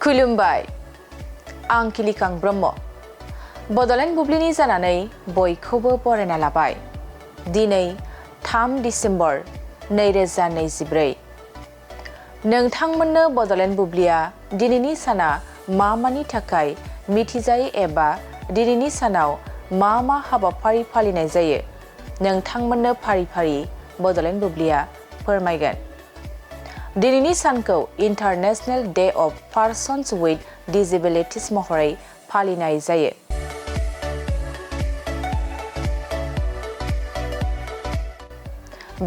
खुलुमबाय आं किलिकां ब्रह्म बड'लेण्ड बुब्लिनि जानानै बयखौबो बरायना लाबाय दिनै 3 डिसेम्बर 2024 नोंथांमोननो बड'लेण्ड बुब्लिया दिनैनि साना मानि थाखाय मिथिजायो एबा दिनैनि सानाव मा हाबाफारि फालिनाय जायो नोंथांमोननो फारि फारि बड'लेण्ड बुब्लिया फोरमायगोन दिनैनि सानखौ international day of Parsons with disabilities महरै फालिनाय जायो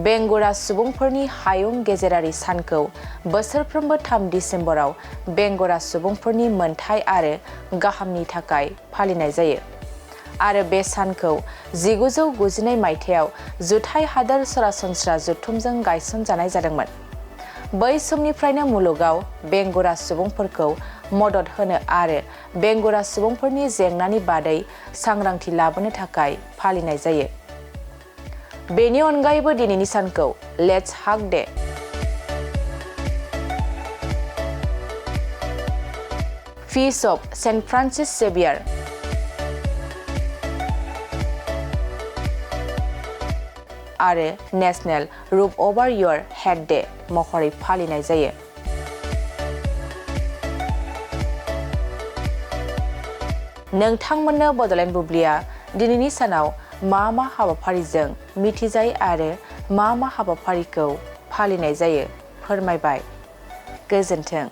बेंगुरा सुबुंफोरनि हायुं गेजेरारि सानखौ बोसोरफ्रोमबो 3 डिसेम्बराव बेंगुरा सुबुंफोरनि मोनथाय आरो गाहामनि थाखाय फालिनाय जायो आरो बे सानखौ 1992 मायथाइयाव जुथाइ हादोर सरासनस्रा जथुमजों गायसनजानाय जादोंमोन बै समनिफ्रायनो मुलुगाव बेंगुरा सुबुंफोरखौ मदद होनो आरो बेंगुरा सुबुंफोरनि जेंनानि बादै सांग्रांथि लाबोनो थाखाय फालिनाय जायो बेनि अनगायैबो दिनैनि सानखौ let's hug day feast of Saint Francis Xavier आरो national roof over your head day महरै फालिनाय जायो नोंथांमोननो बड'लेण्ड बुब्लिया दिनैनि सानाव मा हाबाफारिजों मिथिजायो आरो मा हाबाफारिखौ फालिनाय जायो फोरमायबाय गोजोन्थों